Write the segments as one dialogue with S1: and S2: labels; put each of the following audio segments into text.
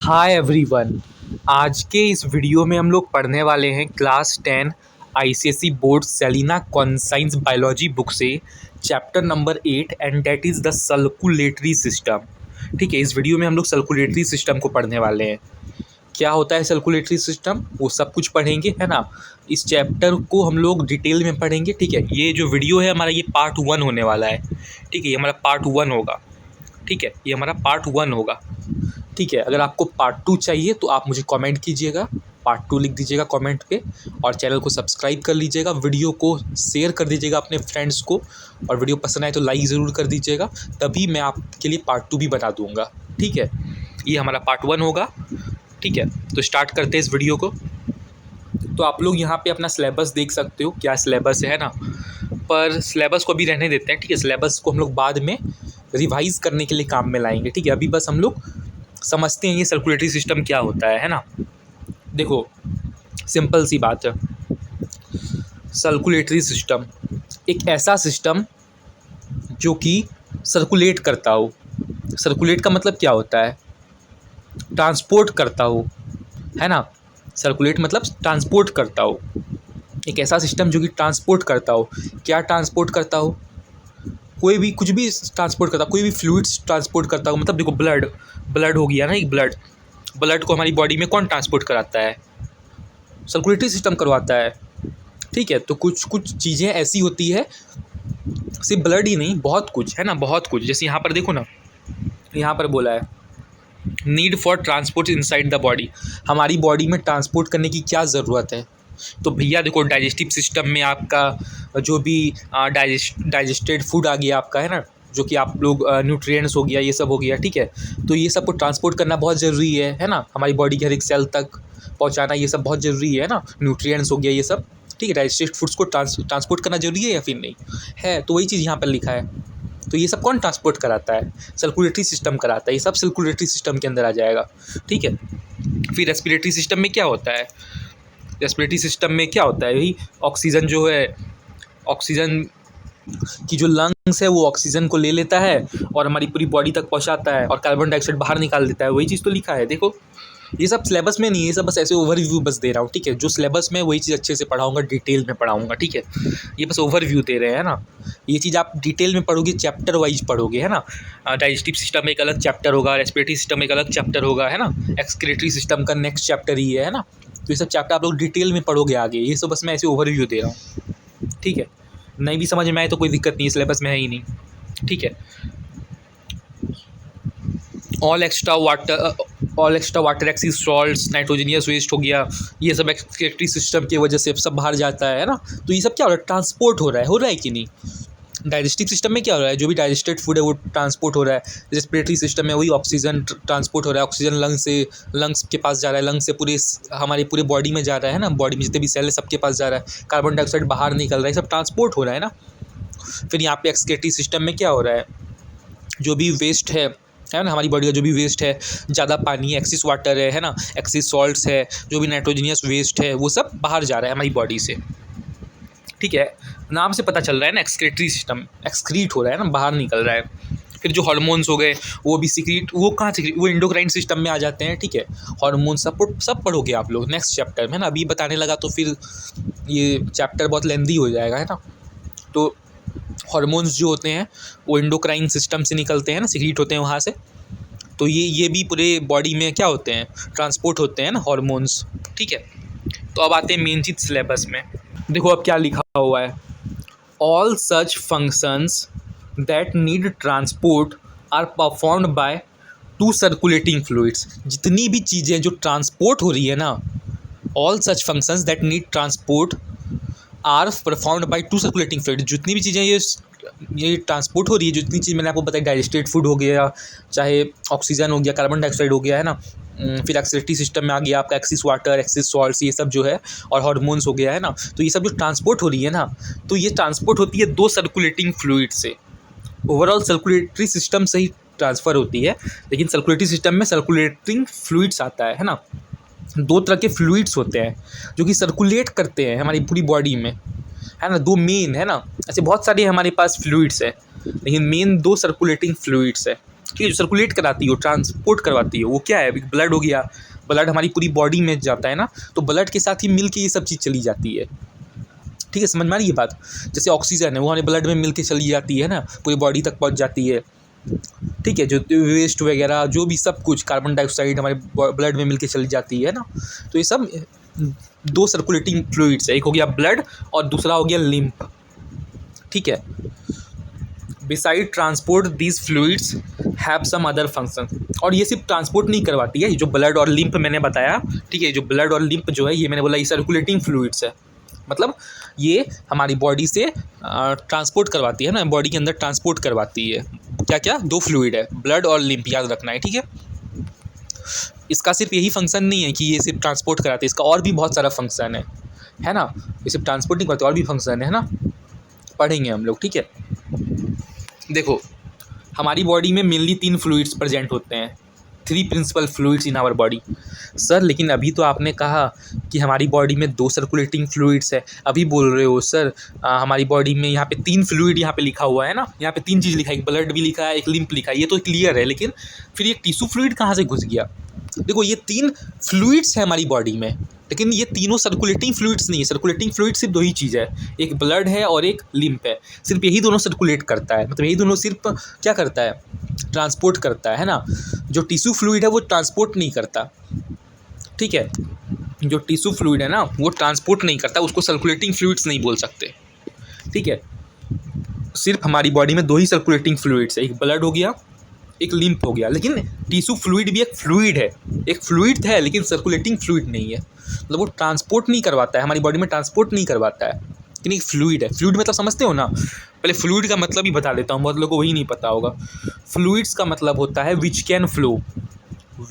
S1: Hi everyone. आज के इस वीडियो में हम लोग पढ़ने वाले हैं class 10 ICSE board Selina concise biology book से chapter number 8 and that is the circulatory system. ठीक है, इस वीडियो में हम लोग सर्कुलेटरी सिस्टम को पढ़ने वाले हैं। क्या होता है सर्कुलेटरी सिस्टम, वो सब कुछ पढ़ेंगे, है ना। इस चैप्टर को हम लोग डिटेल में पढ़ेंगे। ठीक है, ये जो वीडियो है हमारा, ये पार्ट 1 होने वाला है। ठीक है, ये हमारा पार्ट 1 होगा। ठीक है, ये हमारा पार्ट 1 होगा। ठीक है, अगर आपको पार्ट 2 चाहिए तो आप मुझे कमेंट कीजिएगा, पार्ट 2 लिख दीजिएगा कमेंट पे, और चैनल को सब्सक्राइब कर लीजिएगा, वीडियो को शेयर कर दीजिएगा अपने फ्रेंड्स को, और वीडियो पसंद आए तो लाइक ज़रूर कर दीजिएगा, तभी मैं आपके लिए पार्ट 2 भी बना दूँगा। ठीक है, ये हमारा पार्ट 1 होगा। ठीक है, तो स्टार्ट करते हैं इस वीडियो को। तो आप लोग यहाँ पे अपना सिलेबस देख सकते हो, क्या सिलेबस है ना। पर सिलेबस को अभी रहने देते हैं। ठीक है, सिलेबस को हम लोग बाद में रिवाइज़ करने के लिए काम में लाएंगे। ठीक है, अभी बस हम लोग समझते हैं ये सर्कुलेटरी सिस्टम क्या होता है ना। देखो, सिंपल सी बात है। सर्कुलेटरी सिस्टम एक ऐसा सिस्टम जो कि सर्कुलेट करता हो। सर्कुलेट का मतलब क्या होता है? ट्रांसपोर्ट करता हो, है ना। सर्कुलेट मतलब ट्रांसपोर्ट करता हो। एक ऐसा सिस्टम जो कि ट्रांसपोर्ट करता हो। क्या ट्रांसपोर्ट करता हो? कोई भी कुछ भी ट्रांसपोर्ट करता हो, कोई भी फ्लूइड्स ट्रांसपोर्ट करता हो। मतलब देखो, ब्लड हो गया ना, एक ब्लड को हमारी बॉडी में कौन ट्रांसपोर्ट कराता है? सर्कुलेटरी सिस्टम करवाता है। ठीक है, तो कुछ कुछ चीज़ें ऐसी होती है, सिर्फ ब्लड ही नहीं, बहुत कुछ है ना, बहुत कुछ। जैसे यहाँ पर देखो ना, यहाँ पर बोला है need for transport inside the body. हमारी बॉडी में ट्रांसपोर्ट करने की क्या ज़रूरत है? तो भैया देखो, डाइजेस्टिव सिस्टम में आपका जो भी डाइजेस्टेड फूड आ गया आपका, है ना, जो कि आप लोग न्यूट्रिएंट्स हो गया, ये सब हो गया। ठीक है, तो ये सब को ट्रांसपोर्ट करना बहुत ज़रूरी है ना। हमारी बॉडी के हर एक सेल तक पहुंचाना, ये सब बहुत ज़रूरी है ना। न्यूट्रिएंट्स हो गया ये सब। ठीक है, डाइजेस्टेड फूड्स को ट्रांसपोर्ट करना जरूरी है या फिर नहीं है? तो वही चीज़ यहाँ पर लिखा है। तो ये सब कौन ट्रांसपोर्ट कराता है? सर्कुलेटरी सिस्टम कराता है। ये सब सर्कुलेटरी सिस्टम के अंदर आ जाएगा। ठीक है, फिर रेस्पिरेटरी सिस्टम में क्या होता है? रेस्पिरेटरी सिस्टम में क्या होता है? यही ऑक्सीजन जो है, ऑक्सीजन की जो लंग्स है वो ऑक्सीजन को ले लेता है और हमारी पूरी बॉडी तक पहुंचाता है, और कार्बन डाइऑक्साइड बाहर निकाल देता है। वही चीज़ तो लिखा है। देखो, ये सब सिलेबस में नहीं है, ये सब बस ऐसे ओवरव्यू बस दे रहा हूँ। ठीक है, जो सिलेबस में वही चीज़ अच्छे से पढ़ाऊँगा, डिटेल में पढ़ाऊँगा। ठीक है, ये बस ओवरव्यू दे रहे हैं ना। ये चीज़ आप डिटेल में पढ़ोगे, चैप्टर वाइज पढ़ोगे, है ना। डाइजेस्टिव सिस्टम एक अलग चैप्टर होगा, रेस्पिरेटरी सिस्टम एक अलग चैप्टर होगा, है ना। एक्सक्रीटरी सिस्टम का नेक्स्ट चैप्टर ही है ना। तो ये सब चैप्टर आप लोग डिटेल में पढ़ोगे आगे। ये सब बस मैं ऐसे ओवरव्यू दे रहा हूँ। ठीक है, नहीं भी समझ में आए तो कोई दिक्कत नहीं, सिलेबस में है ही नहीं। ठीक है, all extra water excess salts, nitrogenous waste हो गया, ये सब एक्सक्रीटरी सिस्टम की वजह से सब बाहर जाता है ना। तो ये सब क्या हो रहा है? ट्रांसपोर्ट हो रहा है कि नहीं? डाइजेस्टिव सिस्टम में क्या हो रहा है? जो भी डाइजेस्टेड फूड है वो ट्रांसपोर्ट हो रहा है। रेस्पिरेटरी सिस्टम में वही ऑक्सीजन ट्रांसपोर्ट हो रहा है। ऑक्सीजन लंग्स के पास जा रहा है, लंग्स से हमारे पूरे बॉडी में जा रहा है ना। बॉडी में जितने भी सेल है सबके पास जा रहा है। कार्बन डाइऑक्साइड बाहर निकल रहा है, सब ट्रांसपोर्ट हो रहा है ना। फिर यहाँ पे एक्सक्रीटरी सिस्टम में क्या हो रहा है? जो भी वेस्ट है ना, हमारी बॉडी का जो भी वेस्ट है, ज़्यादा पानी, एक्सिस वाटर है ना, एक्सिस सॉल्ट्स है, जो भी नाइट्रोजनियस वेस्ट है, वो सब बाहर जा रहा है हमारी बॉडी से। ठीक है, नाम से पता चल रहा है ना, एक्सक्रीटरी सिस्टम, एक्सक्रीट हो रहा है ना, बाहर निकल रहा है। फिर जो हार्मोन्स हो गए वो भी सीक्रेट, वो कहाँ से, वो एंडोक्राइन सिस्टम में आ जाते हैं। ठीक है, हार्मोन सब पढ़ोगे आप लोग नेक्स्ट चैप्टर में, है ना। अभी बताने लगा तो फिर ये चैप्टर बहुत लेंदी हो जाएगा, है ना। तो हार्मोन्स जो होते हैं वो एंडोक्राइन सिस्टम से निकलते हैं ना, सीक्रेट होते हैं वहाँ से। तो ये भी पूरे बॉडी में क्या होते हैं? ट्रांसपोर्ट होते हैं ना, हार्मोन्स। ठीक है, तो अब आते हैं मेन चीज सिलेबस में। देखो अब क्या लिखा हुआ है, all such functions that need transport are performed by two circulating fluids. जितनी भी चीज़ें जो ट्रांसपोर्ट हो रही है ना, all such functions that need transport are performed by two circulating fluid. जितनी भी चीज़ें ये ट्रांसपोर्ट हो रही है, जितनी चीज़ मैंने आपको बताई, डाइजेस्टेड फूड हो गया, चाहे ऑक्सीजन हो गया, कार्बन डाइऑक्साइड हो गया, है ना। फिर एक्सक्रीटरी सिस्टम में आ गया आपका एक्सिस वाटर, एक्सिस सॉल्ट्स, ये सब जो है, और हार्मोन्स हो गया, है ना। तो ये सब जो ट्रांसपोर्ट हो रही है ना, तो ये ट्रांसपोर्ट होती है दो सर्कुलेटिंग फ्लूइड से। ओवरऑल सर्कुलेटरी सिस्टम से ही ट्रांसफ़र होती है, लेकिन सर्कुलेटरी सिस्टम में सर्कुलेटिंग फ्लूइड्स आता है ना। दो तरह के फ्लूइड्स होते हैं जो कि सर्कुलेट करते हैं हमारी पूरी बॉडी में, है ना। दो मेन है ना, ऐसे बहुत सारे हमारे पास फ्लूइड्स है, लेकिन मेन दो सर्कुलेटिंग फ्लूइड्स है। ठीक है, जो सर्कुलेट कराती है, ट्रांसपोर्ट करवाती है, वो क्या है? ब्लड हो गया। ब्लड हमारी पूरी बॉडी में जाता है ना, तो ब्लड के साथ ही मिल के ये सब चीज़ चली जाती है। ठीक है, समझ में आ रही है बात? जैसे ऑक्सीजन है वो हमारे ब्लड में मिल के चली जाती है ना, पूरी बॉडी तक पहुँच जाती है। ठीक है, जो वेस्ट वगैरह जो भी सब कुछ, कार्बन डाइऑक्साइड हमारे ब्लड में मिलके चली जाती है ना, तो ये सब दो सर्कुलेटिंग फ्लूइड्स है, एक हो गया ब्लड और दूसरा हो गया लिम्फ। ठीक है, beside transport these fluids have some other function, और ये सिर्फ ट्रांसपोर्ट नहीं करवाती है, जो ब्लड और लिम्फ मैंने बताया। ठीक है, जो ब्लड और लिम्फ जो है, ये मैंने बोला ये सर्कुलेटिंग फ्लूइड्स है, मतलब ये हमारी बॉडी से ट्रांसपोर्ट करवाती है ना, बॉडी के अंदर ट्रांसपोर्ट करवाती है। क्या क्या? दो फ्लूइड है, ब्लड और लिम्फ, याद रखना है। ठीक है, इसका सिर्फ यही फंक्शन नहीं है कि ये सिर्फ ट्रांसपोर्ट कराती है, इसका और भी बहुत सारा फंक्शन है ना। ये सिर्फ ट्रांसपोर्ट नहीं करते, और भी फंक्शन है ना, पढ़ेंगे हम लोग। ठीक है, देखो हमारी बॉडी में मेनली 3 फ्लूइड्स प्रेजेंट होते हैं, 3 principal fluids in our body. Sir लेकिन अभी तो आपने कहा कि हमारी बॉडी में 2 सर्कुलेटिंग फ्लूइड्स है, अभी बोल रहे हो सर हमारी बॉडी में यहाँ पे 3 फ्लूइड यहाँ पे लिखा हुआ है ना, यहाँ पे 3 चीज़ लिखा है, एक ब्लड भी लिखा है, एक लिम्फ लिखा है, ये तो क्लियर है, लेकिन फिर ये टिश्यू फ्लूइड कहाँ से घुस गया? देखो ये 3 फ्लूइड्स है हमारी बॉडी में, लेकिन ये तीनों सर्कुलेटिंग फ्लूइड्स नहीं है। सर्कुलेटिंग फ्लूइड सिर्फ 2 ही चीज़ है, एक ब्लड है और एक लिम्फ है, सिर्फ यही दोनों सर्कुलेट करता है, मतलब यही दोनों सिर्फ क्या करता है? ट्रांसपोर्ट करता है ना। जो टिश्यू फ्लूइड है वो ट्रांसपोर्ट नहीं करता। ठीक है, जो टिश्यू फ्लूइड है ना वो ट्रांसपोर्ट नहीं करता, उसको सर्कुलेटिंग फ्लूइड्स नहीं बोल सकते। ठीक है, सिर्फ हमारी बॉडी में 2 ही सर्कुलेटिंग फ्लूइड्स है, एक ब्लड हो गया, एक लिम्फ हो गया। लेकिन टिश्यू फ्लूइड भी एक फ्लूइड है, एक फ्लूइड है, लेकिन सर्कुलेटिंग फ्लूइड नहीं है, मतलब वो ट्रांसपोर्ट नहीं करवाता है, हमारी बॉडी में ट्रांसपोर्ट नहीं करवाता है, लेकिन एक फ्लूइड है। फ्लूइड मतलब समझते हो ना? पहले फ्लूइड का मतलब ही बता देता हूँ, बहुत लोगों को वही नहीं पता होगा। फ्लूइड्स का मतलब होता है which can flow,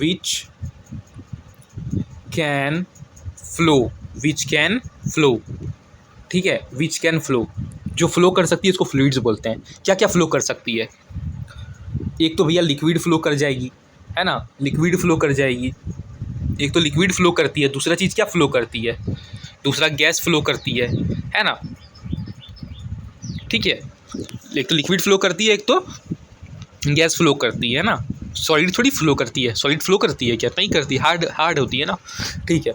S1: which can flow, which can flow. ठीक है, विच कैन फ्लो, जो फ्लो कर सकती है उसको फ्लूइड्स बोलते हैं। क्या क्या फ्लो कर सकती है? एक तो भैया लिक्विड फ्लो कर जाएगी, है ना, लिक्विड फ्लो कर जाएगी, एक तो लिक्विड फ्लो करती है, दूसरा चीज़ क्या फ्लो करती है? दूसरा गैस फ्लो करती है ना। ठीक है, एक तो लिक्विड फ्लो करती है, एक तो गैस फ्लो करती है ना। सॉलिड थोड़ी फ्लो करती है, सॉलिड फ्लो करती है क्या? नहीं करती, हार्ड होती है ना। ठीक है,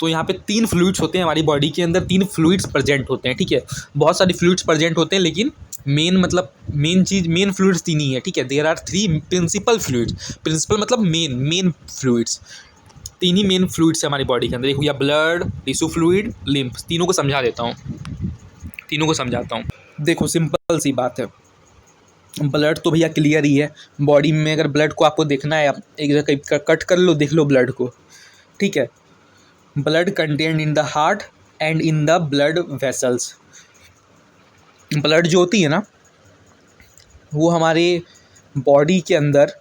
S1: तो यहाँ पे 3 फ्लूइड्स होते हैं हमारी बॉडी के अंदर, 3 फ्लूइड्स प्रेजेंट होते हैं। ठीक है, बहुत सारी फ्लूइड्स प्रेजेंट होते हैं, लेकिन मेन फ्लूइड्स 3 ही है। ठीक है, there are 3 principal fluids, principal मतलब मेन फ्लूइड्स, 3 ही मेन फ्लूइड्स है हमारी बॉडी के अंदर, एक हो गया ब्लड, टिश्यू फ्लूइड, लिम्फ। तीनों को समझा देता हूँ, तीनों को समझाता हूँ। देखो सिंपल सी बात है, ब्लड तो भैया क्लियर ही है, बॉडी में अगर ब्लड को आपको देखना है, आप एक जगह कट कर लो, देख लो ब्लड को। ठीक है, blood contained in the heart and in the blood vessels. Blood जो होती है ना वो हमारे बॉडी के अंदर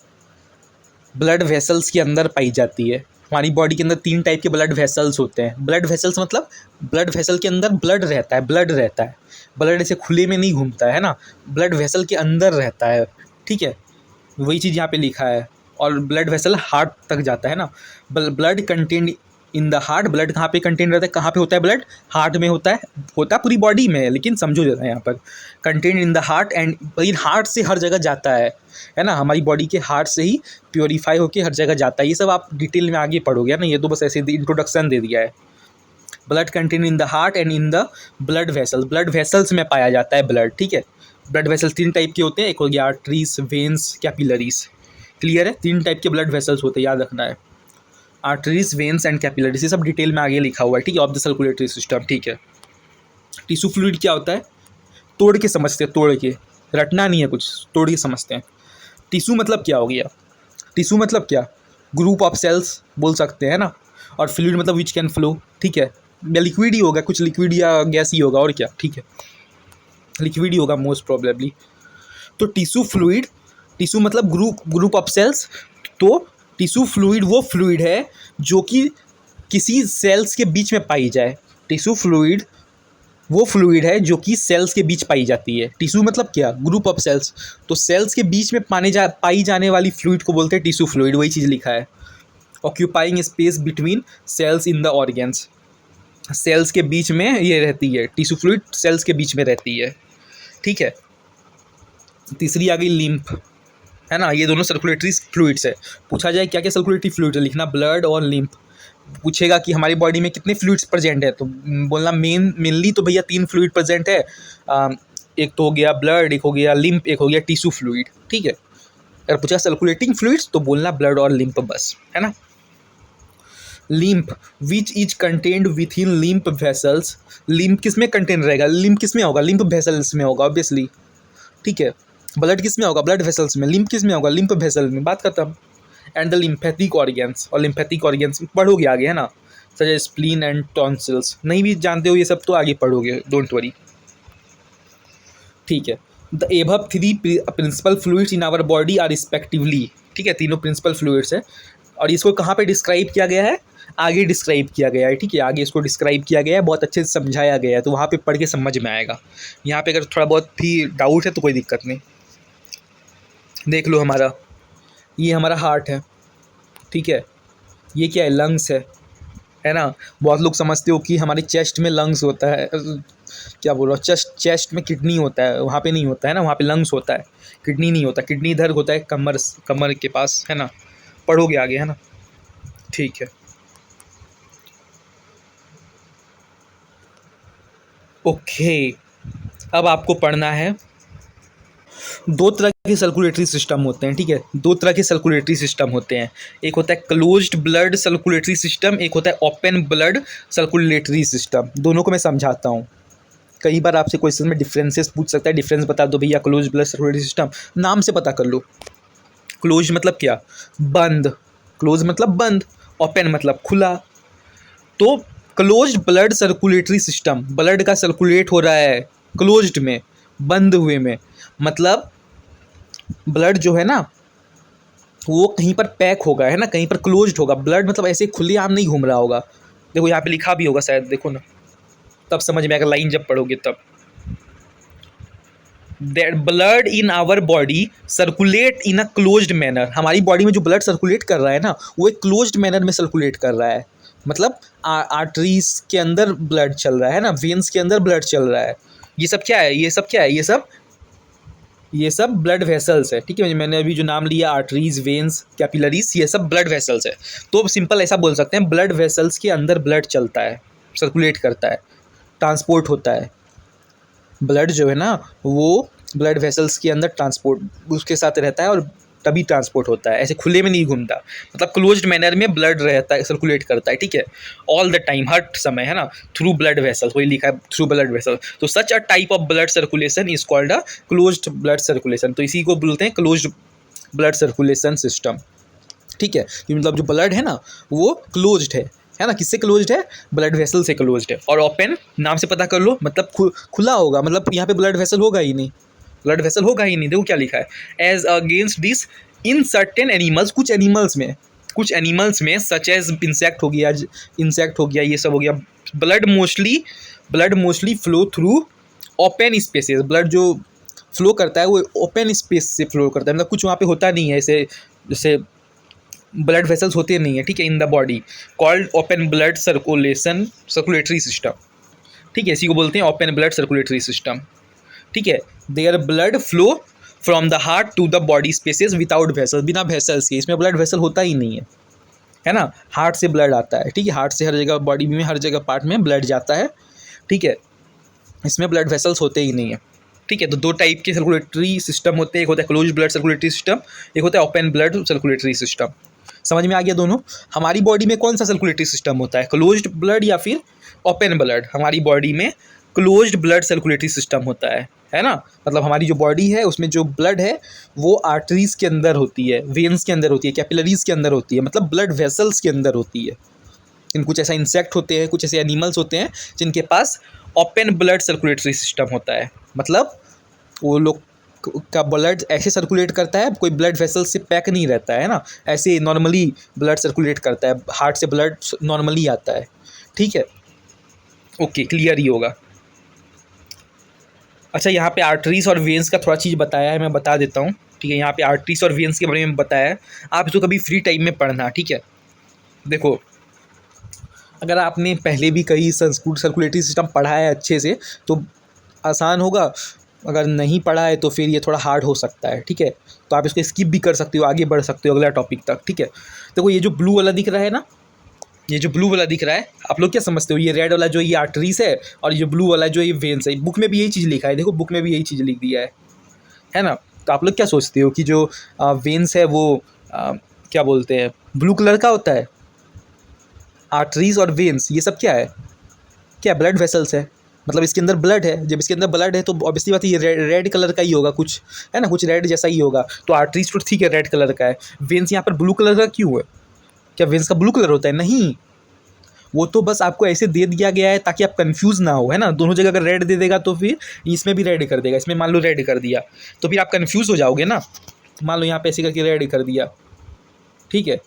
S1: ब्लड वेसल्स के अंदर पाई जाती है। हमारी बॉडी के अंदर 3 टाइप के ब्लड वेसल्स होते हैं। ब्लड वेसल्स मतलब ब्लड वेसल के अंदर ब्लड रहता है, ब्लड रहता है, ब्लड ऐसे खुले में नहीं घूमता है ना, ब्लड वेसल के अंदर रहता है। ठीक है, वही चीज़ यहाँ पे लिखा है, और ब्लड वेसल हार्ट तक जाता है ना। Blood contained in the heart, blood कहाँ पे कंटेन रहता है, कहाँ पे होता है ब्लड? हार्ट में होता है पूरी बॉडी में, लेकिन समझो जरा यहाँ पर contain in the heart and, लेकिन हार्ट से हर जगह जाता है ना, हमारी बॉडी के हार्ट से ही प्योरीफाई होकर हर जगह जाता है। ये सब आप डिटेल में आगे पढ़ोगे ना, ये तो बस ऐसे इंट्रोडक्शन दे दिया है। Blood contain in the heart and in the blood vessels, blood vessels में पाया जाता है ब्लड। ठीक है, ब्लड वेसल्स 3 टाइप के होते हैं, एक हो गया आर्टरीज, वेन्स, कैपिलरीज। क्लियर है, 3 टाइप के ब्लड वेसल्स होते हैं, याद रखना है। आर्टरीज, वेन्स एंड कैपिलरीज, ये सब डिटेल में आगे लिखा हुआ है। ठीक है, ऑफ द सर्कुलेटरी सिस्टम। ठीक है, टिश्यू फ्लूइड क्या होता है? तोड़ के समझते हैं, तोड़ के, रटना नहीं है कुछ, तोड़ के समझते हैं। टिश्यू मतलब क्या हो गया? टिश्यू मतलब क्या? ग्रुप ऑफ सेल्स बोल सकते हैं ना, और फ्लूइड मतलब विच कैन फ्लो। ठीक है, या लिक्विड ही होगा, कुछ लिक्विड या गैस ही होगा, और क्या। ठीक है, लिक्विड ही होगा मोस्ट प्रोबेबली। तो टिश्यू फ्लूइड, टिश्यू मतलब ग्रुप ऑफ सेल्स, तो टिश्यू फ्लूइड वो फ्लूइड है जो कि किसी सेल्स के बीच में पाई जाए। टिश्यू फ्लूइड वो फ्लूइड है जो कि सेल्स के बीच पाई जाती है। टिश्यू मतलब क्या? ग्रुप ऑफ सेल्स, तो सेल्स के बीच में पाई जाने वाली फ्लूइड को बोलते हैं टिश्यू फ्लूइड, वही चीज़ लिखा है। Occupying space between cells in the organs, cells के बीच में ये रहती है, टिश्यू फ्लूइड सेल्स के बीच में रहती है। ठीक है, तीसरी आ गई लिम्फ, है ना, ये दोनों सर्कुलेटरी फ्लूइड्स है। पूछा जाए क्या क्या सर्कुलेटरी फ्लूइड है, लिखना ब्लड और लिम्फ। पूछेगा कि हमारी बॉडी में कितने फ्लूइड्स प्रेजेंट है, तो बोलना मेनली तो भैया 3 फ्लूइड प्रेजेंट है। एक तो हो गया ब्लड, एक हो गया लिम्फ, एक हो गया टिश्यू फ्लूइड, ठीक है। अगर पूछा सर्कुलेटिंग फ्लूइड्स तो बोलना ब्लड और लिम्फ बस, है ना। Lymph which is contained with in lymph vessels. Lymph किस में कंटेन रहेगा, लिम्फ किस में होगा, लिम्फ वेसल्स में होगा ऑब्वियसली, ठीक है। ब्लड किस में होगा, ब्लड वेसल्स में। लिम्फ किस में होगा, लिम्फ वेसल में। बात खत्म। एंड द लिम्फेटिक ऑर्गन्स, और लिम्फेटिक ऑर्गन्स पढ़ोगे आगे, है ना, such as spleen and tonsils. नहीं भी जानते हो ये सब तो आगे पढ़ोगे, डोंट वरी, ठीक है। The above 3 principal fluids in our body are respectively, ठीक है, तीनों प्रिंसिपल फ्लूइड्स हैं। और इसको कहाँ पे डिस्क्राइब किया गया है, आगे डिस्क्राइब किया गया है, ठीक है, आगे इसको डिस्क्राइब किया गया है, बहुत अच्छे से समझाया गया है, तो वहाँ पे पढ़ के समझ में आएगा। यहाँ पे अगर थोड़ा बहुत भी डाउट है तो कोई दिक्कत नहीं। देख लो ये हमारा हार्ट है, ठीक है, ये क्या है, लंग्स है ना। बहुत लोग समझते हो कि हमारे चेस्ट में लंग्स होता है, क्या बोल रहा हूँ, चेस्ट में किडनी होता है, वहाँ पे नहीं होता है ना, वहाँ पे लंग्स होता है, किडनी नहीं होता। किडनी इधर होता है कमर के पास, है ना, पढ़ोगे आगे, है ना, ठीक है। ओके, अब आपको पढ़ना है, 2 तरह के सर्कुलेटरी सिस्टम होते हैं, ठीक है, 2 तरह के सर्कुलेटरी सिस्टम होते हैं। एक होता है क्लोज्ड ब्लड सर्कुलेटरी सिस्टम, एक होता है ओपन ब्लड सर्कुलेटरी सिस्टम। दोनों को मैं समझाता हूँ। कई बार आपसे क्वेश्चन में डिफरेंसेस पूछ सकता है, डिफरेंस बता दो भैया क्लोज ब्लड सर्कुलेटरी सिस्टम, नाम से पता कर लो। क्लोज मतलब क्या, बंद, क्लोज मतलब बंद, ओपन मतलब खुला। तो closed blood circulatory system, blood का सर्कुलेट हो रहा है क्लोज्ड में, बंद हुए में, मतलब ब्लड जो है ना वो कहीं पर पैक होगा, है ना, कहीं पर क्लोज्ड होगा। ब्लड मतलब ऐसे खुले आम नहीं घूम रहा होगा। देखो यहाँ पे लिखा भी होगा शायद, देखो ना, तब समझ में आएगा, लाइन जब पढ़ोगे तब। That blood in our body circulate in a closed manner. हमारी बॉडी में जो ब्लड सर्कुलेट कर रहा है ना वो एक क्लोज्ड मैनर में सर्कुलेट कर रहा है, मतलब आर्टरीज के अंदर ब्लड चल रहा है ना, वेन्स के अंदर ब्लड चल रहा है। ये सब क्या है, ये सब ब्लड वेसल्स है, ठीक है। मैंने अभी जो नाम लिया, आर्टरीज, वेन्स, कैपिलरीज, ये सब ब्लड वेसल्स है। तो सिंपल ऐसा बोल सकते हैं, ब्लड वेसल्स के अंदर ब्लड चलता है, सर्कुलेट करता है, ट्रांसपोर्ट होता है। ब्लड जो है ना वो ब्लड वेसल्स के अंदर ट्रांसपोर्ट उसके साथ रहता है और तभी ट्रांसपोर्ट होता है, ऐसे खुले में नहीं घूमता। मतलब क्लोज्ड मैनर में ब्लड रहता है, सर्कुलेट करता है, ठीक है, ऑल द टाइम, हर समय, है ना, थ्रू ब्लड वेसल्स, वही लिखा है, थ्रू ब्लड वेसल। तो such a type of blood circulation is called a closed blood circulation. तो इसी को बोलते हैं क्लोज्ड ब्लड सर्कुलेशन सिस्टम, ठीक है। मतलब जो ब्लड है ना वो क्लोज्ड है ना, किससे क्लोज्ड है, ब्लड वेसल से क्लोज्ड है। और ओपन नाम से पता कर लो, मतलब खुला होगा, मतलब यहाँ पे ब्लड वेसल होगा ही नहीं, ब्लड वेसल होगा ही नहीं। देखो क्या लिखा है, as against this in certain animals, कुछ एनिमल्स में सच एज इंसेक्ट हो गया, ये सब हो गया। Blood mostly flow through open spaces. Blood जो फ्लो करता है वो ओपन स्पेस से फ्लो करता है, मतलब कुछ वहाँ पे होता नहीं है, ऐसे जैसे ब्लड वेसल्स होते नहीं है, ठीक है, in the body, called open blood circulatory system, ठीक है, इसी को बोलते हैं ओपन ब्लड सर्कुलेटरी सिस्टम, ठीक है। There blood flow from the heart to the body spaces without vessels, बिना वेसल्स के, इसमें ब्लड वेसल होता ही नहीं है ना, हार्ट से ब्लड आता है, ठीक है, हार्ट से हर जगह बॉडी में, हर जगह पार्ट में ब्लड जाता है, ठीक है, इसमें ब्लड वेसल्स होते ही नहीं है, ठीक है। तो 2 टाइप के सर्कुलेटरी सिस्टम होते हैं, एक होता है क्लोज ब्लड सर्कुलेटरी सिस्टम, एक होता है ओपन ब्लड सर्कुलेटरी सिस्टम। समझ में आ गया दोनों। हमारी बॉडी में कौन सा सर्कुलेटरी सिस्टम होता है, क्लोज्ड ब्लड या फिर ओपन ब्लड। हमारी बॉडी में क्लोज्ड ब्लड सर्कुलेटरी सिस्टम होता है ना, मतलब हमारी जो बॉडी है उसमें जो ब्लड है वो आर्टरीज के अंदर होती है, वेन्स के अंदर होती है, कैपिलरीज के अंदर होती है, मतलब ब्लड वेसल्स के अंदर होती है। इन कुछ ऐसा इंसेक्ट होते हैं, कुछ ऐसे एनिमल्स होते हैं जिनके पास ओपन ब्लड सर्कुलेटरी सिस्टम होता है, मतलब वो लोग का ब्लड ऐसे सर्कुलेट करता है, कोई ब्लड वेसल से पैक नहीं रहता है ना, ऐसे नॉर्मली ब्लड सर्कुलेट करता है, हार्ट से ब्लड नॉर्मली आता है, ठीक है। ओके, क्लियर ही होगा। अच्छा, यहाँ पे आर्टरीज और वेन्स का थोड़ा चीज़ बताया है, मैं बता देता हूँ, ठीक है। यहाँ पे आर्टरीज और वेन्स के बारे में बताया है, आप इसको कभी फ्री टाइम में पढ़ना, ठीक है। देखो, अगर आपने पहले भी कई सर्कुलेटरी सिस्टम पढ़ा है अच्छे से तो आसान होगा, अगर नहीं पढ़ा है तो फिर ये थोड़ा हार्ड हो सकता है, ठीक है। तो आप इसको स्किप भी कर सकते हो, आगे बढ़ सकते हो अगला टॉपिक तक, ठीक है। देखो ये जो ब्लू वाला दिख रहा है ना, ये जो ब्लू वाला दिख रहा है, आप लोग क्या समझते हो, ये रेड वाला जो ये आर्टरीज है और ये ब्लू वाला जो ये वेन्स है। बुक में भी यही चीज़ लिखा है, देखो बुक में भी यही चीज़ लिख दिया है ना। तो आप लोग क्या सोचते हो कि जो वेन्स है वो क्या बोलते हैं, ब्लू कलर का होता है। आर्टरीज और वेन्स ये सब क्या है, क्या ब्लड वेसल्स है, मतलब इसके अंदर ब्लड है। जब इसके अंदर ब्लड है तो ऑब्वियसली बात है ये रेड कलर का ही होगा कुछ, है ना, कुछ रेड जैसा ही होगा। तो आर्टरीज तो ठीक है रेड कलर का है, वेन्स यहाँ पर ब्लू कलर का क्यों है? क्या वेन्स का ब्लू कलर होता है? नहीं, वो तो बस आपको ऐसे दे दिया गया है ताकि आप कंफ्यूज ना हो, है ना। दोनों जगह अगर रेड दे देगा तो फिर इसमें भी रेड कर देगा, इसमें मान लो रेड कर दिया तो फिर आप कंफ्यूज हो जाओगे ना। मान लो यहाँ पे ऐसे करके रेड कर दिया, ठीक है,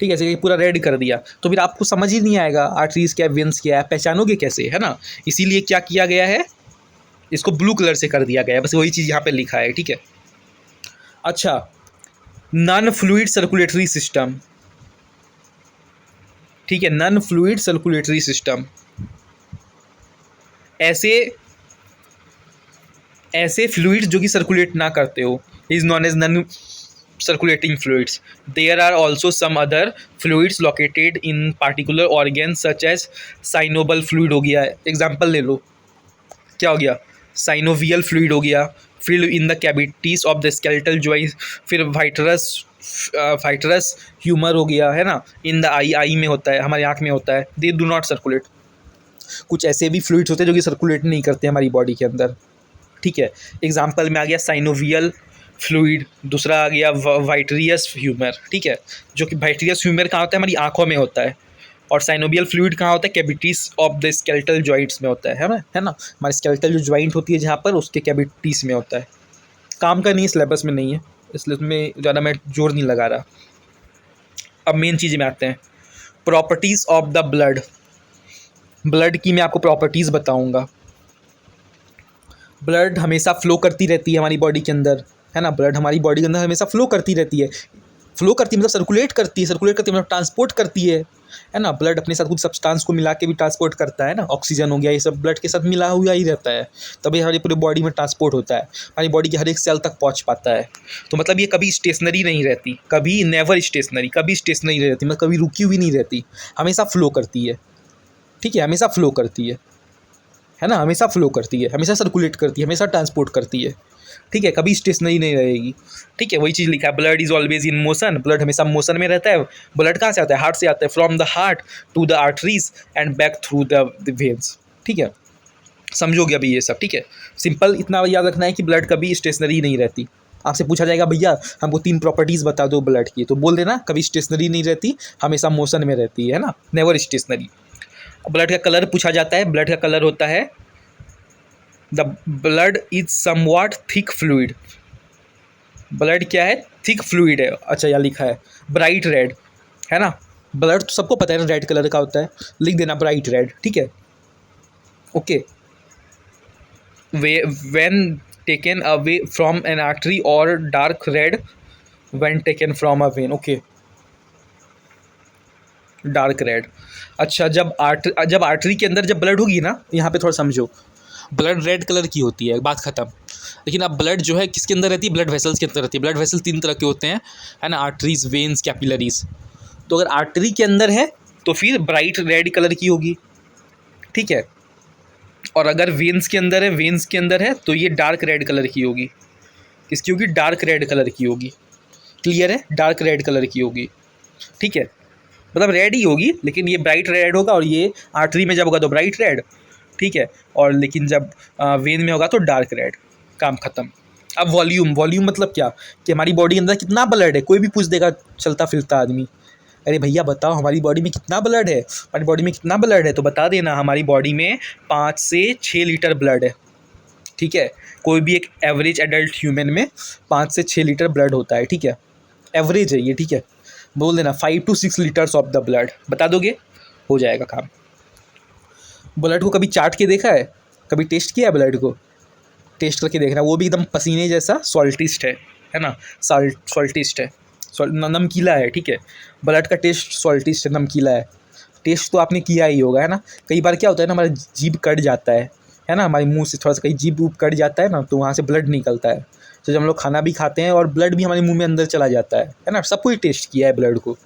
S1: ठीक है, ऐसे पूरा रेड कर दिया तो फिर आपको समझ ही नहीं आएगा आर्टरीज क्या है, वेन्स क्या है, पहचानोगे कैसे, है ना। इसीलिए क्या किया गया है, इसको ब्लू कलर से कर दिया गया है, बस वही चीज़ यहाँ पे लिखा है, ठीक है। अच्छा, नॉन फ्लूइड सर्कुलेटरी सिस्टम, ठीक है, नॉन फ्लूइड सर्कुलेटरी सिस्टम, ऐसे ऐसे फ्लूइड्स जो कि सर्कुलेट ना करते हो is non as non circulating fluids. There are also some other fluids located in particular organs such as synovial fluid हो गया, एग्जाम्पल ले लो, क्या हो गया, synovial fluid हो गया, फिर in the cavities of the skeletal joints, फिर vitreous humor हो गया, है ना, in the eye में होता है, हमारी आँख में होता है, they do not circulate। कुछ ऐसे भी फ्लूइड्स होते हैं जो कि सर्कुलेट नहीं करते हमारी बॉडी के अंदर, ठीक है। एग्जाम्पल में आ गया साइनोवियल फ्लूइड, दूसरा आ गया वाइट्रियस ह्यूमर, ठीक है, जो कि वाइट्रियस ह्यूमर कहाँ होता है, हमारी आंखों में होता है, और साइनोवियल फ्लूइड कहाँ होता है, cavities of the skeletal joints में होता है ना, हमारी स्केलेटल जो जॉइंट होती है जहाँ पर, उसके कैविटीज में होता है। काम का नहीं, सिलेबस में नहीं है, इसलिए उसमें ज़्यादा मैं जोर नहीं लगा रहा। अब मेन चीज़ में आते हैं, properties of the blood. Blood की मैं आपको प्रॉपर्टीज़ बताऊँगा। ब्लड हमेशा फ्लो करती रहती है हमारी बॉडी के अंदर, है ना, ब्लड हमारी बॉडी के अंदर हमेशा फ्लो करती रहती है। फ्लो करती है मतलब सर्कुलेट करती है, सर्कुलेट करती है मतलब ट्रांसपोर्ट करती है ना। ब्लड अपने साथ कुछ सब्सटेंस को मिला के भी ट्रांसपोर्ट करता है ना, ऑक्सीजन हो गया, ये सब ब्लड के साथ मिला हुआ ही रहता है, तभी हमारी पूरी बॉडी में ट्रांसपोर्ट होता है, हमारी बॉडी के हर एक सेल तक पहुंच पाता है। तो मतलब ये कभी स्टेशनरी नहीं रहती, कभी नेवर स्टेशनरी, कभी स्टेशनरी नहीं रहती, मतलब कभी रुकी हुई नहीं रहती, हमेशा फ्लो करती है, ठीक है, हमेशा फ्लो करती है ना, हमेशा फ्लो करती है, हमेशा सर्कुलेट करती है, हमेशा ट्रांसपोर्ट करती है, ठीक है, कभी स्टेशनरी नहीं रहेगी, ठीक है। वही चीज़ लिखा है, blood is always in motion, blood हमेशा मोशन में रहता है। ब्लड कहाँ से आता है, हार्ट से आता है, from the heart to the arteries and back through the veins, ठीक है। समझोगे अभी ये सब, ठीक है। सिंपल इतना याद रखना है कि ब्लड कभी स्टेशनरी नहीं रहती। आपसे पूछा जाएगा भैया हमको 3 प्रॉपर्टीज़ बता दो ब्लड की, तो बोल देना कभी स्टेशनरी नहीं रहती, हमेशा मोशन में रहती है ना, नेवर स्टेशनरी। ब्लड का कलर पूछा जाता है, ब्लड का कलर होता है, the blood is somewhat thick fluid. Blood क्या है, थिक फ्लूइड है। अच्छा यहाँ लिखा है ब्राइट रेड, है ना, ब्लड तो सबको पता है ना रेड कलर का होता है, लिख देना ब्राइट रेड, ठीक है, okay. When taken away from an artery और dark red when taken from a vein, okay, dark red. अच्छा जब आर्टरी के अंदर जब ब्लड होगी ना, यहाँ पे थोड़ा समझो, ब्लड रेड कलर की होती है, बात खत्म। लेकिन अब ब्लड जो है किसके अंदर रहती है, ब्लड वेसल्स के अंदर रहती है। ब्लड वेसल 3 तरह के होते हैं, है ना, आर्टरीज, वेन्स, कैपिलरीज। तो अगर आर्टरी के अंदर है तो फिर ब्राइट रेड कलर की होगी, ठीक है, और अगर वेन्स के अंदर है तो ये डार्क रेड कलर की होगी। किसकी होगी, डार्क रेड कलर की होगी, क्लियर है, डार्क रेड कलर की होगी, ठीक है, मतलब रेड ही होगी लेकिन ये ब्राइट रेड होगा, और ये आर्टरी में जब होगा तो ब्राइट रेड, ठीक है, और लेकिन जब वेन में होगा तो डार्क रेड, काम खत्म। अब वॉल्यूम मतलब क्या, कि हमारी बॉडी के अंदर कितना ब्लड है, कोई भी पूछ देगा चलता फिरता आदमी, अरे भैया बताओ हमारी बॉडी में कितना ब्लड है, हमारी बॉडी में कितना ब्लड है, तो बता देना हमारी बॉडी में 5 से 6 लीटर ब्लड है, ठीक है। कोई भी एक एवरेज एडल्ट ह्यूमन में 5 से 6 लीटर ब्लड होता है, ठीक है, एवरेज है ये, ठीक है, बोल देना 5 to 6 litres of the blood, बता दोगे, हो जाएगा काम। ब्लड को कभी चाट के देखा है, कभी टेस्ट किया है ब्लड को, टेस्ट करके देखना, वो भी एकदम पसीने जैसा सॉल्टिस्ट है ना, सॉल्टिस्ट है, नमकीला है, ठीक है, ब्लड का टेस्ट सॉल्टिस्ट है, नमकीला है। टेस्ट तो आपने किया ही होगा, है ना। कई बार क्या होता है ना, हमारा जीभ कट जाता है, है ना, हमारे मुंह से थोड़ा सा कहीं जीभ ऊब कट जाता है ना, तो वहाँ से ब्लड निकलता है। तो जब हम लोग खाना भी खाते हैं और ब्लड भी हमारे मुंह में अंदर चला जाता है ना, सब कोई टेस्ट किया है ब्लड को,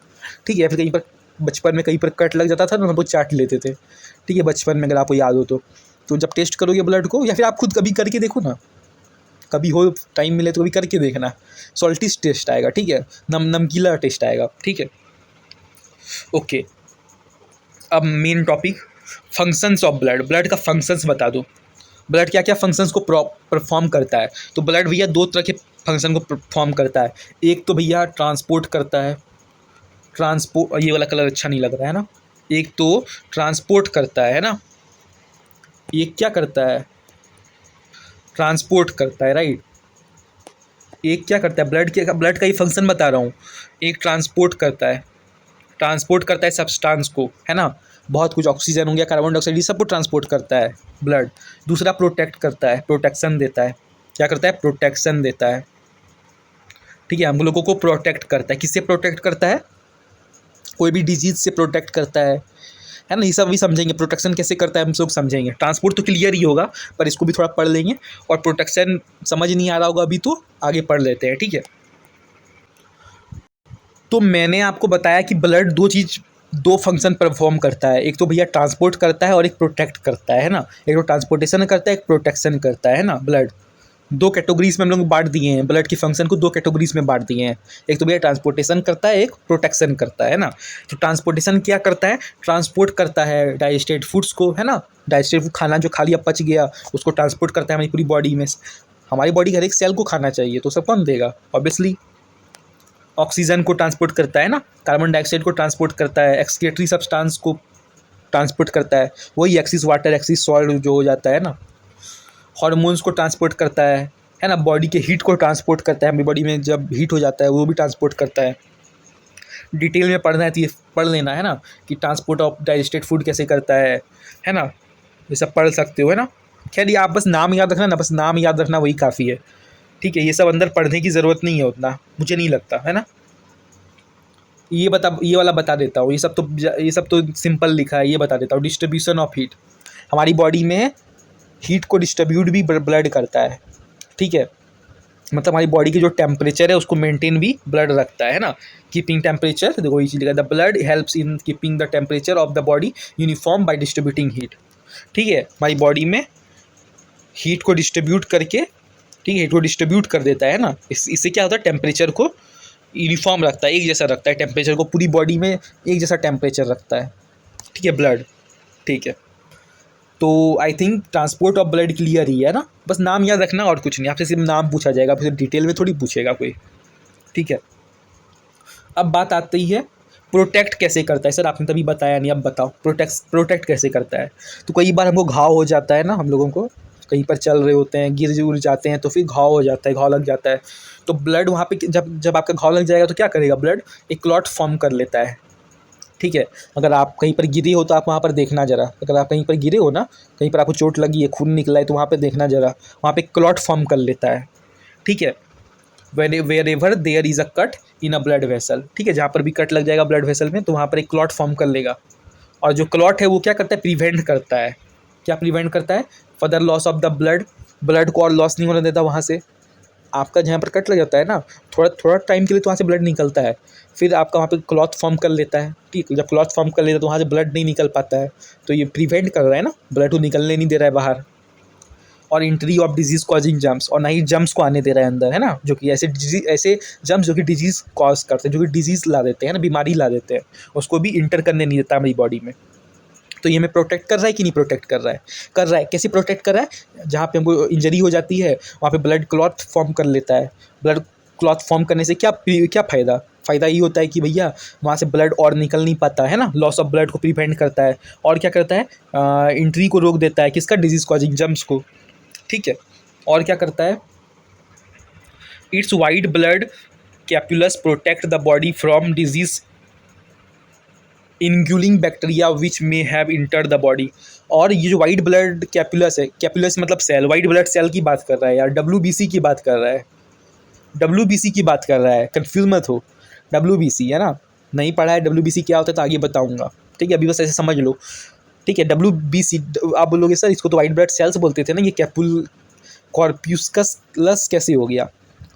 S1: ठीक है। फिर कहीं पर बचपन में कहीं पर कट लग जाता था ना, हम लोग चाट लेते थे, ठीक है, बचपन में, अगर आपको याद हो तो जब टेस्ट करोगे ब्लड को, या फिर आप खुद कभी करके देखो ना, कभी हो टाइम मिले तो कभी करके देखना, सॉल्टिस टेस्ट आएगा, ठीक है, नमकीला टेस्ट आएगा, ठीक है। ओके, अब main topic, functions of blood. Blood का फंक्शंस बता दो, ब्लड क्या क्या फंक्शंस को परफॉर्म करता है। तो ब्लड भैया दो तरह के फंक्शन को परफॉर्म करता है। एक तो भैया ट्रांसपोर्ट करता है, ट्रांसपोर्ट, ये वाला कलर अच्छा नहीं लग रहा है ना, एक तो ट्रांसपोर्ट करता है ना, ये क्या करता है, ट्रांसपोर्ट करता है, राइट। एक क्या करता है, ब्लड का ही फंक्शन बता रहा हूँ। एक ट्रांसपोर्ट करता है, ट्रांसपोर्ट करता है सब्सटेंस को, है ना, बहुत कुछ, ऑक्सीजन हो गया, कार्बन डाइऑक्साइड, ये सबको ट्रांसपोर्ट करता है ब्लड। दूसरा प्रोटेक्ट करता है, प्रोटेक्शन देता है। क्या करता है, प्रोटेक्शन देता है, ठीक है, हम लोगों को प्रोटेक्ट करता है। किससे प्रोटेक्ट करता है, कोई भी डिजीज से प्रोटेक्ट करता है ना, ये सब भी समझेंगे, प्रोटेक्शन कैसे करता है हम लोग समझेंगे। ट्रांसपोर्ट तो क्लियर ही होगा, पर इसको भी थोड़ा पढ़ लेंगे, और प्रोटेक्शन समझ नहीं आ रहा होगा अभी तो आगे पढ़ लेते हैं, ठीक है। तो मैंने आपको बताया कि ब्लड दो फंक्शन परफॉर्म करता है, एक तो भैया ट्रांसपोर्ट करता है और एक प्रोटेक्ट करता है ना, एक तो ट्रांसपोर्टेशन करता है, एक प्रोटेक्शन करता है ना। ब्लड दो कैटेगरीज में हम लोग बांट दिए हैं, ब्लड के फंक्शन को दो कैटेगरीज में बांट दिए हैं, एक तो भैया ट्रांसपोर्टेशन करता है, एक प्रोटेक्शन करता है ना। तो ट्रांसपोर्टेशन क्या करता है, ट्रांसपोर्ट करता है डाइजेस्टेड फूड्स को, है ना, डाइजेस्टेड फूड, खाना जो खा लिया पच गया, उसको ट्रांसपोर्ट करता है हमारी पूरी बॉडी में। हमारी बॉडी हर एक सेल को खाना चाहिए, तो सब कौन देगा, ऑब्वियसली। ऑक्सीजन को ट्रांसपोर्ट करता है ना, कार्बन डाइऑक्साइड को ट्रांसपोर्ट करता है, एक्सक्रीटरी सब्सटेंस को ट्रांसपोर्ट करता है, वही एक्सिस वाटर एक्सिस सॉल्ट जो हो जाता है ना। हार्मोन्स को ट्रांसपोर्ट करता है ना, बॉडी के हीट को ट्रांसपोर्ट करता है, हमारी बॉडी में जब हीट हो जाता है वो भी ट्रांसपोर्ट करता है। डिटेल में पढ़ना है तो ये पढ़ लेना, है ना, कि ट्रांसपोर्ट ऑफ डाइजेस्टेड फूड कैसे करता है ना, ये सब पढ़ सकते हो, है ना। खैर ये आप बस नाम याद रखना ना, बस नाम याद रखना वही काफ़ी है, ठीक है, ये सब अंदर पढ़ने की ज़रूरत नहीं है उतना, मुझे नहीं लगता, है ना। ये वाला बता देता हूँ, ये सब तो सिंपल लिखा है, ये बता देता हूँ। डिस्ट्रीब्यूशन ऑफ हीट, हमारी बॉडी में हीट को डिस्ट्रीब्यूट भी ब्लड करता है, ठीक है, मतलब हमारी बॉडी की जो टेम्परेचर है उसको मेंटेन भी ब्लड रखता है ना। कीपिंग टेम्परेचर, देखो ये लिखा, the blood helps in keeping the temperature of the body uniform by distributing heat, ठीक है, हमारी बॉडी में हीट को डिस्ट्रीब्यूट करके, ठीक है, हीट को डिस्ट्रीब्यूट कर देता है ना। इससे क्या होता है, टेम्परेचर को यूनिफॉर्म रखता है, एक जैसा रखता है टेम्परेचर को, पूरी बॉडी में एक जैसा टेम्परेचर रखता है, ठीक है, ब्लड, ठीक है। तो I think transport of blood clear ही है ना, बस नाम याद रखना और कुछ नहीं, आपसे सिर्फ नाम पूछा जाएगा, फिर डिटेल में थोड़ी पूछेगा कोई, ठीक है। अब बात आती है प्रोटेक्ट कैसे करता है, सर आपने तभी बताया नहीं, अब बताओ प्रोटेक्ट कैसे करता है। तो कई बार हमको घाव हो जाता है ना, हम लोगों को कहीं पर चल रहे होते हैं, गिर जुर जाते हैं, तो फिर घाव हो जाता है, घाव लग जाता है, तो ब्लड वहाँ पे जब आपका घाव लग जाएगा तो क्या करेगा, ब्लड एक क्लॉट फॉर्म कर लेता है, ठीक है। अगर आप कहीं पर गिरे हो तो आप वहाँ पर देखना ज़रा, अगर आप कहीं पर गिरे हो ना, कहीं पर आपको चोट लगी है, खून निकला है, तो वहाँ पे देखना ज़रा, वहाँ पे क्लॉट फॉर्म कर लेता है, ठीक है। Wherever there is a cut in a blood vessel, ठीक है, जहाँ पर भी कट लग जाएगा ब्लड वेसल में, तो वहाँ पर एक क्लॉट फॉर्म कर लेगा, और जो क्लॉट है वो क्या करता है, प्रिवेंट करता है, क्या प्रिवेंट करता है, further loss of the blood को और लॉस नहीं होने देता वहाँ से। आपका जहाँ पर कट लग जाता है ना, थोड़ा टाइम के लिए तो वहाँ से ब्लड निकलता है, फिर आपका वहाँ पे क्लॉथ फॉर्म कर लेता है, ठीक है, जब क्लॉथ फॉर्म कर लेता है तो वहाँ से ब्लड नहीं निकल पाता है, तो ये प्रिवेंट कर रहा है ना, ब्लड को निकलने नहीं दे रहा है बाहर, और entry of disease causing germs, और ना ही जम्स को आने दे रहा है अंदर, है ना, जो कि ऐसे जम्स जो कि डिजीज़ कॉज करते हैं, जो कि डिजीज़ ला देते हैं ना, बीमारी ला देते हैं, उसको भी इंटर करने नहीं देता हमारी बॉडी में। तो ये हमें प्रोटेक्ट कर रहा है कि नहीं प्रोटेक्ट कर रहा है, कैसे प्रोटेक्ट कर रहा है, जहाँ पे हमको इंजरी हो जाती है वहाँ पे ब्लड क्लॉथ फॉर्म कर लेता है। ब्लड क्लॉथ फॉर्म करने से क्या फ़ायदा ये होता है कि भैया वहाँ से ब्लड और निकल नहीं पाता है ना, लॉस ऑफ ब्लड को प्रिवेंट करता है, और क्या करता है, इंट्री को रोक देता है, किसका, डिजीज़ कॉजिंग जम्स को, ठीक है। और क्या करता है, it's white blood corpuscles protect the body from disease engulfing bacteria which may have enter the body. और ये जो वाइट ब्लड कैपुलस है, कैपुलस मतलब सेल, वाइट ब्लड सेल की बात कर रहा है यार, WBC की बात कर रहा है, WBC की बात कर रहा है, कन्फ्यूज मत हो, WBC है ना, नहीं पढ़ा है WBC क्या होता है तो आगे बताऊंगा, ठीक है, अभी बस ऐसे समझ लो, ठीक है। WBC आप बोलोगे सर इसको तो वाइट ब्लड सेल्स बोलते थे ना, ये कैपुल कॉर्प्यूस्कस कैसे हो गया?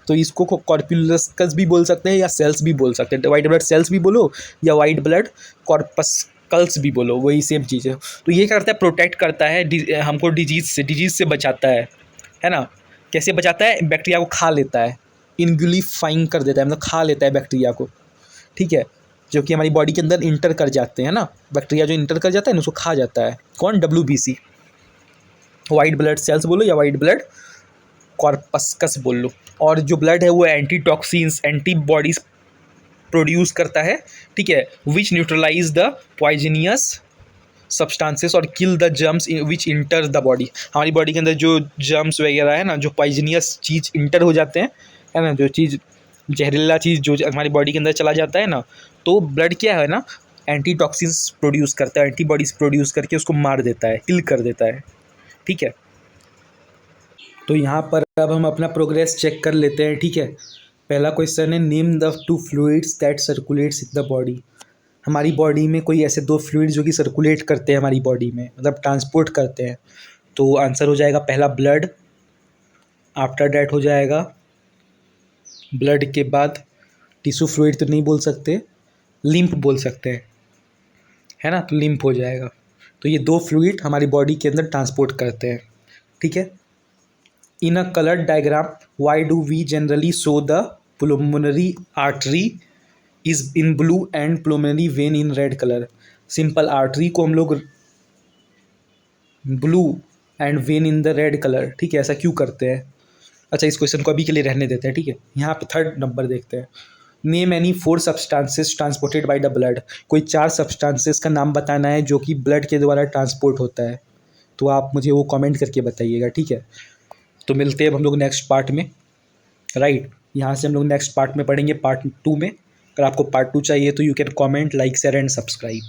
S1: तो इसको कॉर्प्यूस्कस भी बोल सकते हैं या सेल्स भी बोल सकते हैं। वाइट ब्लड सेल्स भी बोलो या वाइट ब्लड कॉर्पस्कल्स भी बोलो, वही सेम चीज़ है। तो ये करता है, प्रोटेक्ट करता है हमको डिजीज़ से बचाता है ना। कैसे बचाता है? बैक्टीरिया को खा लेता है, इनग्यूलिफाइंग कर देता है, मतलब खा लेता है बैक्टीरिया को, ठीक है, जो कि हमारी बॉडी के अंदर इंटर कर जाते हैं ना। बैक्टीरिया जो इंटर कर जाता है ना उसको खा जाता है। कौन? WBC, वाइट ब्लड सेल्स बोलो या वाइट ब्लड कॉर्पस्कस बोल लो। और जो ब्लड है वो एंटी टॉक्सिन्स, एंटीबॉडीज प्रोड्यूस करता है, ठीक है, विच न्यूट्रलाइज द पॉइजनियस सब्सटेंसेस और kill the germs which inter the body. हमारी बॉडी के अंदर जो जर्म्स वगैरह है ना, जो पॉइजनियस चीज़ इंटर हो जाते हैं, है ना, जो चीज़ जहरीला चीज़ जो हमारी बॉडी के अंदर चला जाता है ना, तो ब्लड क्या है ना, एंटी टॉक्सिन्स प्रोड्यूस करता है, एंटीबॉडीज़ प्रोड्यूस करके उसको मार देता है, किल कर देता है, ठीक है। तो यहाँ पर अब हम अपना प्रोग्रेस चेक कर लेते हैं, ठीक है। पहला क्वेश्चन है, name the 2 fluids that circulates in the body. हमारी बॉडी में कोई ऐसे 2 फ्लूइड जो कि सर्कुलेट करते हैं हमारी बॉडी में, मतलब ट्रांसपोर्ट करते हैं। तो आंसर हो जाएगा पहला ब्लड, आफ्टर डैट हो जाएगा ब्लड के बाद टिश्यू फ्लूइड तो नहीं बोल सकते, लिम्फ बोल सकते हैं, है ना, तो लिम्फ हो जाएगा। तो ये 2 फ्लूइड हमारी बॉडी के अंदर ट्रांसपोर्ट करते हैं, ठीक है। In a colored diagram, why do we generally show the pulmonary artery is in blue and pulmonary vein in red color? Simple artery को हम लोग blue and vein in the red color, ठीक है, ऐसा क्यों करते हैं? अच्छा, इस क्वेश्चन को अभी के लिए रहने देते हैं, ठीक है। यहाँ पे 3rd नंबर देखते हैं। Name any 4 substances transported by the blood. कोई 4 सब्सटेंसेस का नाम बताना है जो कि ब्लड के द्वारा ट्रांसपोर्ट होता है। तो आप मुझे वो कमेंट करके बताइएगा, ठीक है। तो मिलते हैं अब हम लोग नेक्स्ट पार्ट में, राइट। यहाँ से हम लोग नेक्स्ट पार्ट में पढ़ेंगे, पार्ट 2 में। अगर आपको पार्ट 2 चाहिए तो you can comment, like, share and subscribe.